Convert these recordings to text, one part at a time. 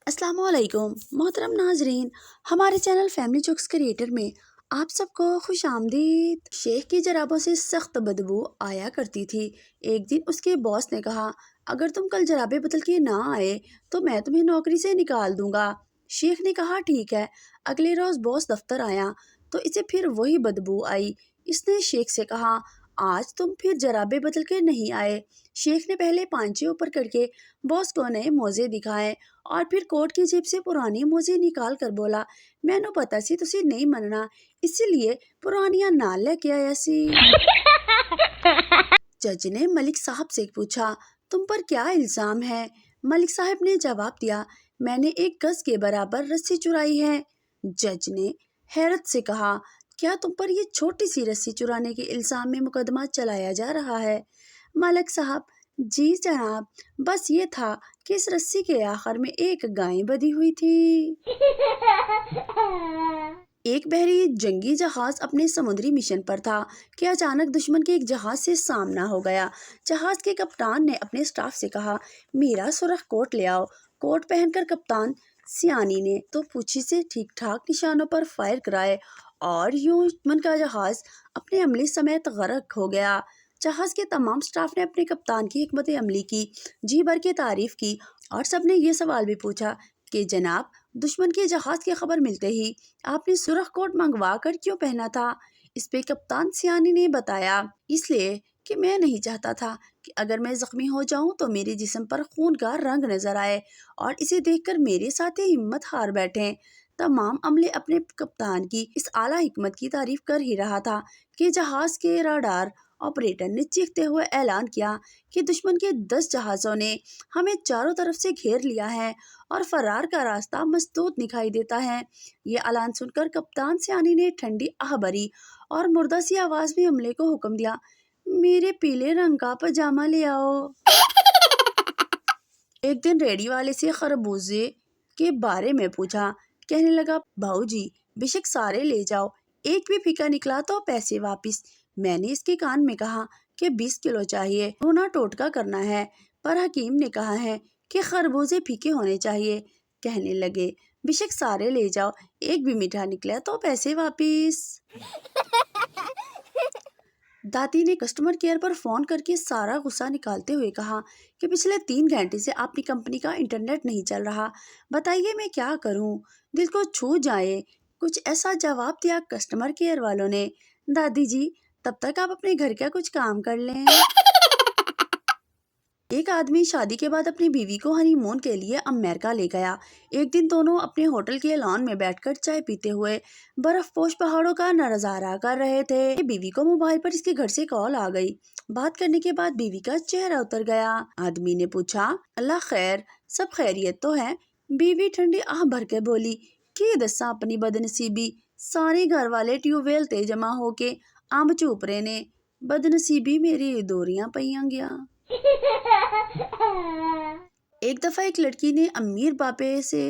अस्सलाम वालेकुम मोहतरम नाजरीन, हमारे चैनल फैमिली जोक्स क्रिएटर में आप सबको खुश आमदीद। शेख की जराबों से सख्त बदबू आया करती थी। एक दिन उसके बॉस ने कहा, अगर तुम कल जराबे बदल के ना आए तो मैं तुम्हें नौकरी से निकाल दूंगा। शेख ने कहा, ठीक है। अगले रोज बॉस दफ्तर आया तो इसे फिर वही बदबू आई। इसने शेख से कहा, आज तुम फिर जराबे बदल के नहीं आए। शेख ने पहले पांचे ऊपर करके बॉस को नए मोजे दिखाए और फिर कोट की जेब से पुरानी मोजे निकाल कर बोला, मैनू पता सी तुसी नहीं मनना, इसीलिए पुरानियां नाल लेके आया सी। जज ने मलिक साहब से पूछा, तुम पर क्या इल्जाम है? मलिक साहब ने जवाब दिया, मैंने 1 गज के बराबर रस्सी चुराई है। जज ने हैरत से कहा, क्या तुम पर ये छोटी सी रस्सी चुराने के इल्जाम में मुकदमा चलाया जा रहा है? मलिक साहब, जी जनाब, बस ये था कि इस रस्सी के आखिर में एक गाय बंधी हुई थी। एक बहरी जंगी जहाज अपने समुद्री मिशन पर था कि अचानक दुश्मन के एक जहाज से सामना हो गया। जहाज के कप्तान ने अपने स्टाफ से कहा, मेरा सुर्ख कोट ले आओ। कोट पहनकर कप्तान सियानी ने तो पूंछी से ठीक ठाक निशानों पर फायर कराए और यूं दुश्मन का जहाज अपने अमले समेत गर्क हो गया। जहाज के तमाम स्टाफ ने अपने कप्तान की हिकमत अमली की जी भर के तारीफ की और सबने ये सवाल भी पूछा कि जनाब, दुश्मन के जहाज की खबर मिलते ही आपने सुर्ख कोट मंगवा कर क्यों पहना था? इस पे कप्तान सियानी ने बताया, इसलिए कि मैं नहीं चाहता था कि अगर मैं जख्मी हो जाऊं तो मेरे जिस्म पर खून का रंग नजर आए और इसे देखकर मेरे साथी हिम्मत हार बैठें। तमाम अमले अपने कप्तान की इस आला हिकमत की तारीफ कर ही रहा था कि जहाज के राडार ऑपरेटर ने चीखते हुए ऐलान किया कि दुश्मन के 10 जहाज़ों ने हमें चारों तरफ से घेर लिया है और फरार का रास्ता मसदूद दिखाई देता है। ये ऐलान सुनकर कप्तान सियानी ने ठंडी आह भरी और मुर्दा सी आवाज में अमले को हुक्म दिया, मेरे पीले रंग का पजामा ले आओ। एक दिन रेडी वाले से खरबूजे के बारे में पूछा। कहने लगा, भाऊजी, बेशक सारे ले जाओ, एक भी फीका निकला तो पैसे वापिस। मैंने इसके कान में कहा कि 20 किलो चाहिए, रोना टोटका करना है, पर हकीम ने कहा है कि खरबूजे फीके होने चाहिए। कहने लगे, बेशक सारे ले जाओ, एक भी मीठा निकला तो पैसे वापिस। दादी ने कस्टमर केयर पर फोन करके सारा गुस्सा निकालते हुए कहा कि पिछले 3 घंटे से आपकी कंपनी का इंटरनेट नहीं चल रहा, बताइए मैं क्या करूं? दिल को छू जाए। कुछ ऐसा जवाब दिया कस्टमर केयर वालों ने, दादी जी, तब तक आप अपने घर का कुछ काम कर लें। एक आदमी शादी के बाद अपनी बीवी को हनीमून के लिए अमेरिका ले गया। एक दिन दोनों अपने होटल के लॉन में बैठकर चाय पीते हुए बर्फपोश पहाड़ों का नजारा कर रहे थे। बीवी को मोबाइल पर इसके घर से कॉल आ गई। बात करने के बाद बीवी का चेहरा उतर गया। आदमी ने पूछा, अल्लाह खैर, सब खैरियत तो है? बीवी ठंडी आह भर के बोली, की दसा अपनी बदनसीबी, सारे घर वाले ट्यूबवेल ते जमा होके अंब चूप रहे ने, बदनसीबी मेरी दोरियां पईयां गया। एक दफा एक लड़की ने अमीर बाबे से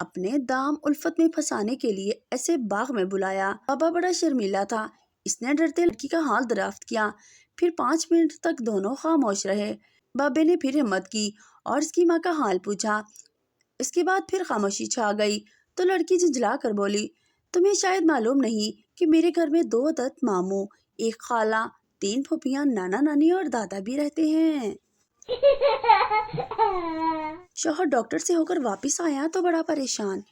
अपने दाम उल्फत में फंसाने के लिए ऐसे बाग में बुलाया। बाबा बड़ा शर्मीला था। इसने डरते लड़की का हाल दराफ्त किया। फिर 5 मिनट तक दोनों खामोश रहे। बाबे ने फिर हिम्मत की और इसकी माँ का हाल पूछा। इसके बाद फिर खामोशी छा गई तो लड़की झुंझला कर बोली, तुम्हें शायद मालूम नहीं कि मेरे घर में 2 दत्त मामू, एक खाला, 3 फूफियां, नाना नानी और दादा भी रहते हैं। शौहर डॉक्टर से होकर वापस आया तो बड़ा परेशान।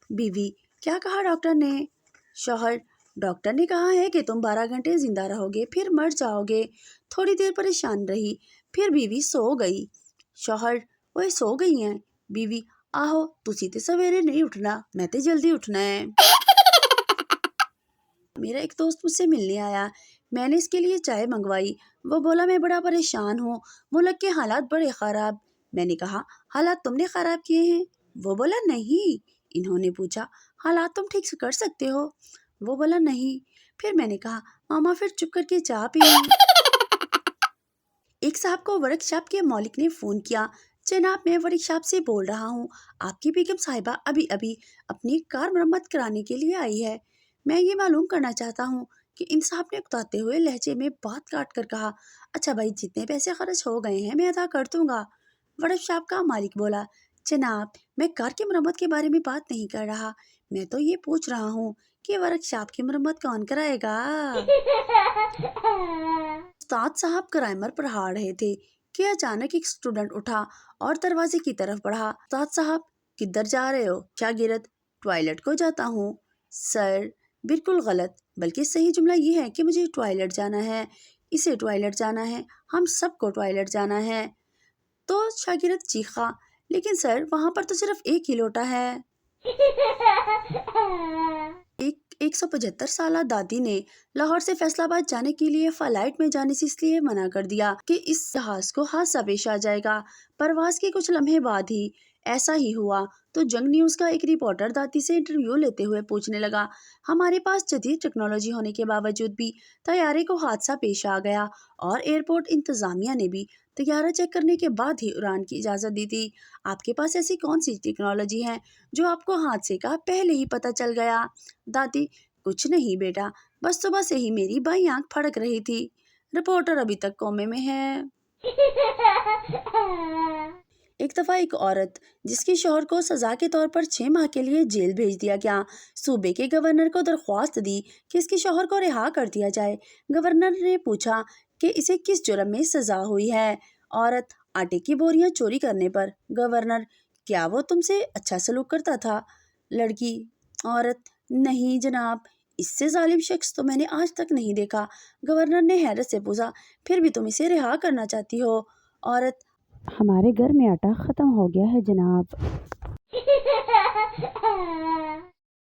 बीवी, क्या कहा डॉक्टर ने? शौहर, डॉक्टर ने कहा है कि तुम 12 घंटे जिंदा रहोगे, फिर मर जाओगे। थोड़ी देर परेशान रही, फिर बीवी सो गई। शौहर, वो सो गई हैं? बीवी, आहो, तुसी ते सवेरे नहीं उठना, मैं ते जल्दी उठना है। मेरा एक दोस्त मुझसे मिलने आया। मैंने इसके लिए चाय मंगवाई। वो बोला, मैं बड़ा परेशान हूँ, मुल्क के हालात बड़े खराब। मैंने कहा, हालात तुमने खराब किए हैं? वो बोला, नहीं। इन्होंने पूछा, हालात तुम ठीक से कर सकते हो? वो बोला, नहीं। फिर मैंने कहा, मामा फिर चुप करके चाय पी। एक साहब को वर्कशॉप के मालिक ने फोन किया, जनाब, मैं वर्कशॉप से बोल रहा हूँ, आपकी बेगम साहिबा अभी अभी अपनी कार मरम्मत कराने के लिए आई है। मैं ये मालूम करना चाहता हूँ कि इन साहब ने उकताते हुए लहजे में बात काट कर कहा, अच्छा भाई, जितने पैसे खर्च हो गए हैं मैं अदा कर दूंगा। वर्कशॉप का मालिक बोला, जनाब, मैं कार की मरम्मत के बारे में बात नहीं कर रहा, मैं तो ये पूछ रहा हूँ कि वर्कशॉप की मरम्मत कौन कराएगा। उस्ताद साहब क्राइमर पढ़ा रहे थे कि अचानक एक स्टूडेंट उठा और दरवाजे की तरफ बढ़ा। उस्ताद साहब, किधर जा रहे हो? शागिर्द, टॉयलेट को जाता हूँ। सर, बिल्कुल गलत, बल्कि सही जुमला ये है कि मुझे टॉयलेट जाना है, इसे टॉयलेट जाना है, हम सबको टॉयलेट जाना है। तो शागिर्द चीखा, लेकिन सर वहाँ पर तो सिर्फ एक ही लोटा है। 175 साल दादी ने लाहौर से फैसलाबाद जाने के लिए फ्लाइट में जाने से इसलिए मना कर दिया कि इस जहाज को हादसा पेश आ जाएगा। परवाज के कुछ लम्हे बाद ही ऐसा ही हुआ तो जंग न्यूज का एक रिपोर्टर दादी से इंटरव्यू लेते हुए पूछने लगा, हमारे पास जदीद टेक्नोलॉजी होने के बावजूद भी तैयारे को हादसा पेश आ गया और एयरपोर्ट इंतजामिया ने भी तैयारा चेक करने के बाद ही उड़ान की इजाज़त दी थी। आपके पास ऐसी कौन सी टेक्नोलॉजी है जो आपको हादसे का पहले ही पता चल गया? दादी, कुछ नहीं बेटा, बस सुबह से ही मेरी बाईं आंख फड़क रही थी। रिपोर्टर अभी तक कोमे में है। एक दफ़ा एक औरत जिसके शौहर को सज़ा के तौर पर 6 माह के लिए जेल भेज दिया गया, सूबे के गवर्नर को दरख्वास्त दी कि इसके शौहर को रिहा कर दिया जाए। गवर्नर ने पूछा कि इसे किस जुर्म में सज़ा हुई है। औरत, आटे की बोरियां चोरी करने पर। गवर्नर, क्या वो तुमसे अच्छा सलूक करता था? लड़की, औरत, नहीं जनाब, इससे जालिम शख्स तो मैंने आज तक नहीं देखा। गवर्नर ने हैरत से पूछा, फिर भी तुम इसे रिहा करना चाहती हो? औरत, हमारे घर में आटा खत्म हो गया है जनाब।